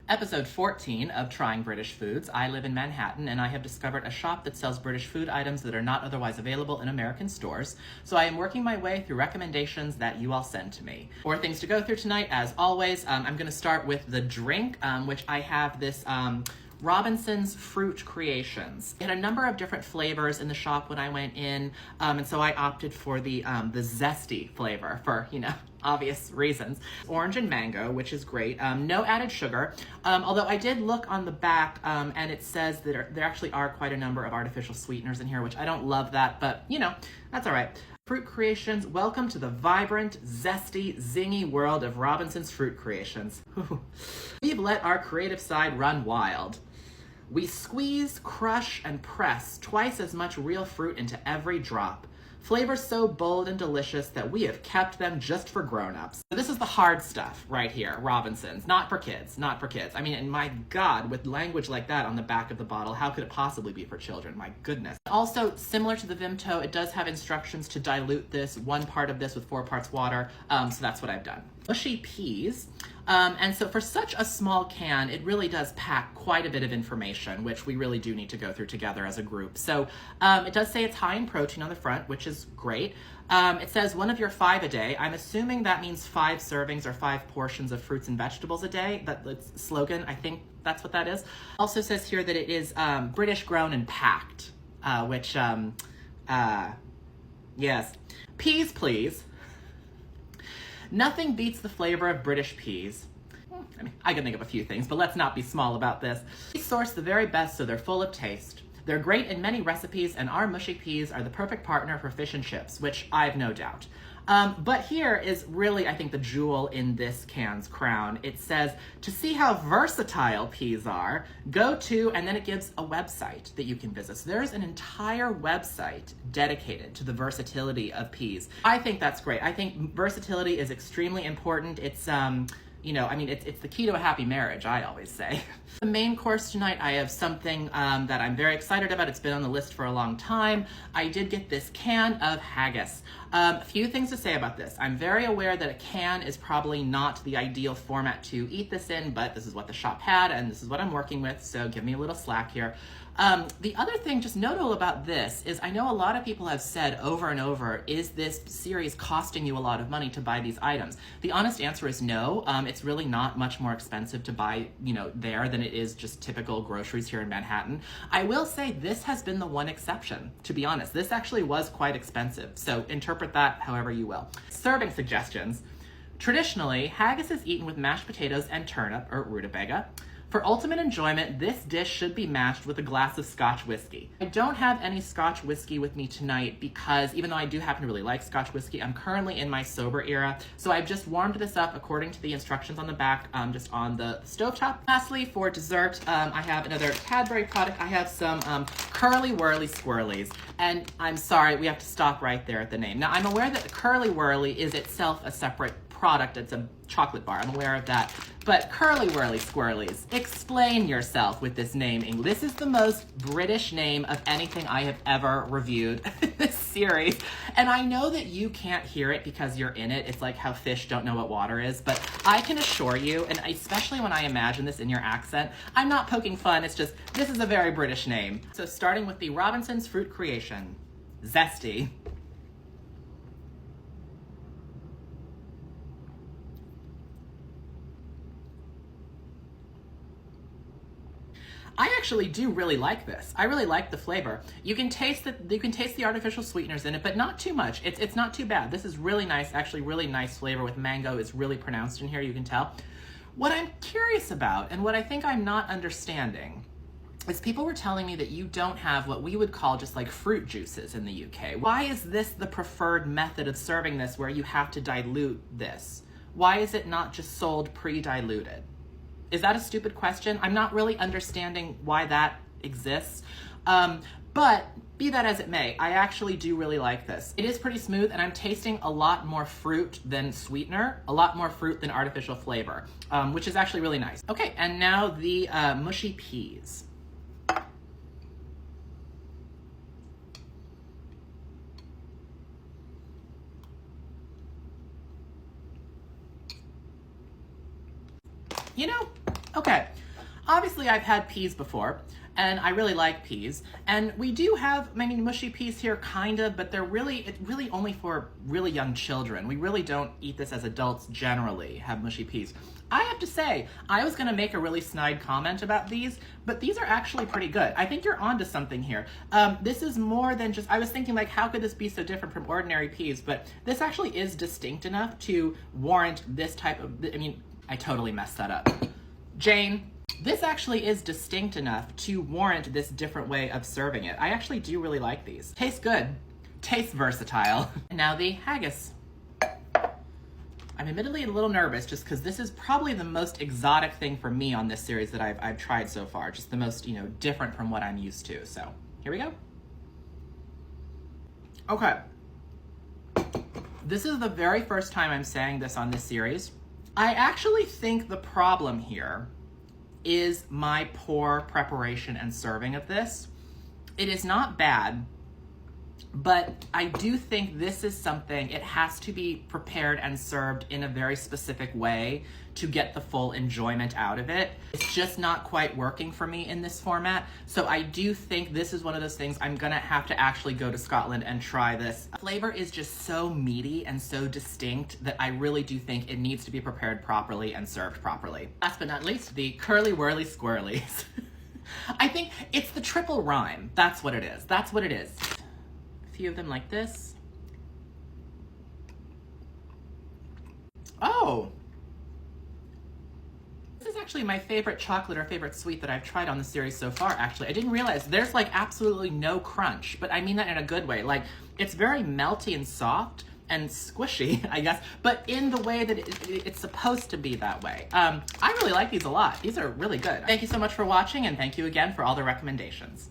Episode 14 of Trying British Foods. I live in Manhattan and I have discovered a shop that sells British food items that are not otherwise available in American stores. So I am working my way through recommendations that you all send to me. 4 things to go through tonight, as always. I'm going to start with the drink, which I have this Robinson's Fruit Creations. It had a number of different flavors in the shop when I went in, and so I opted for the zesty flavor for, obvious reasons. Orange and mango, which is great. No added sugar, although I did look on the back, and it says that there actually are quite a number of artificial sweeteners in here, which I don't love that, but, that's all right. Fruit Creations, welcome to the vibrant, zesty, zingy world of Robinson's Fruit Creations. We've let our creative side run wild. We squeeze, crush, and press twice as much real fruit into every drop. Flavors so bold and delicious that we have kept them just for grown-ups. So this is the hard stuff right here, Robinson's. Not for kids, not for kids. I mean, and my God, with language like that on the back of the bottle, how could it possibly be for children? My goodness. Also, similar to the Vimto, it does have instructions to dilute this, 1 part of this with 4 parts water, so that's what I've done. Mushy peas. And so for such a small can, it really does pack quite a bit of information, which we really do need to go through together as a group. So it does say it's high in protein on the front, which is great. It says 1 of your 5 a day. I'm assuming that means 5 servings or 5 portions of fruits and vegetables a day. That's slogan. I think that's what that is. Also says here that it is British grown and packed, which, yes. Peas, please. Nothing beats the flavor of British peas. I mean, I can think of a few things, but let's not be small about this. We source the very best so they're full of taste. They're great in many recipes, and our mushy peas are the perfect partner for fish and chips, which I've no doubt. But here is really, I think, the jewel in this can's crown. It says, to see how versatile peas are, go to, and then it gives a website that you can visit. So there's an entire website dedicated to the versatility of peas. I think that's great. I think versatility is extremely important. It's, it's the key to a happy marriage, I always say. The main course tonight, I have something that I'm very excited about. It's been on the list for a long time. I did get this can of haggis. A few things to say about this. I'm very aware that a can is probably not the ideal format to eat this in, but this is what the shop had, and this is what I'm working with, so give me a little slack here. The other thing, just notable about this, is I know a lot of people have said over and over, is this series costing you a lot of money to buy these items? The honest answer is no. It's really not much more expensive to buy, there than it is just typical groceries here in Manhattan. I will say this has been the one exception, to be honest. This actually was quite expensive, so interpret that however you will. Serving suggestions. Traditionally, haggis is eaten with mashed potatoes and turnip, or rutabaga. For ultimate enjoyment, this dish should be matched with a glass of Scotch whiskey. I don't have any Scotch whiskey with me tonight because even though I do happen to really like Scotch whiskey, I'm currently in my sober era, so I've just warmed this up according to the instructions on the back, just on the stovetop. Lastly, for dessert, I have another Cadbury product. I have some Curly Wurly Squirrelies, and I'm sorry, we have to stop right there at the name. Now, I'm aware that the Curly Wurly is itself a separate product. It's a chocolate bar. I'm aware of that. But Curly Wurly Squirrelies, explain yourself with this naming. This is the most British name of anything I have ever reviewed in this series. And I know that you can't hear it because you're in it. It's like how fish don't know what water is. But I can assure you, and especially when I imagine this in your accent, I'm not poking fun. It's just, this is a very British name. So starting with the Robinson's Fruit Creation. Zesty. I actually do really like this. I really like the flavor. You can taste the artificial sweeteners in it, but not too much. It's not too bad. This is really nice, actually really nice flavor with mango is really pronounced in here, you can tell. What I'm curious about, and what I think I'm not understanding, is people were telling me that you don't have what we would call just like fruit juices in the UK. Why is this the preferred method of serving this where you have to dilute this? Why is it not just sold pre-diluted? Is that a stupid question? I'm not really understanding why that exists. But be that as it may, I actually do really like this. It is pretty smooth, and I'm tasting a lot more fruit than sweetener, a lot more fruit than artificial flavor, which is actually really nice. Okay, and now the mushy peas. You know, okay. Okay, obviously I've had peas before, and I really like peas. And we do have, I mean, mushy peas here, kind of, but it's really only for really young children. We really don't eat this as adults generally, have mushy peas. I have to say, I was gonna make a really snide comment about these, but these are actually pretty good. I think you're onto something here. This is more than just, I was thinking like, how could this be so different from ordinary peas? But this actually is distinct enough to warrant this type of, I mean, I totally messed that up. Jane, this actually is distinct enough to warrant this different way of serving it. I actually do really like these. Tastes good, tastes versatile. And now the haggis. I'm admittedly a little nervous just because this is probably the most exotic thing for me on this series that I've tried so far. Just the most, different from what I'm used to. So here we go. Okay. This is the very first time I'm saying this on this series. I actually think the problem here is my poor preparation and serving of this. It is not bad, but I do think this is something, it has to be prepared and served in a very specific way to get the full enjoyment out of it. It's just not quite working for me in this format. So I do think this is one of those things I'm gonna have to actually go to Scotland and try this. Flavor is just so meaty and so distinct that I really do think it needs to be prepared properly and served properly. Last but not least, the curly whirly squirrelies. I think it's the triple rhyme. That's what it is. That's what it is. A few of them like this. Oh! This is actually my favorite chocolate or favorite sweet that I've tried on the series so far, actually. I didn't realize there's like absolutely no crunch, but I mean that in a good way. Like, it's very melty and soft and squishy, I guess, but in the way that it's supposed to be that way. I really like these a lot. These are really good. Thank you so much for watching, and thank you again for all the recommendations.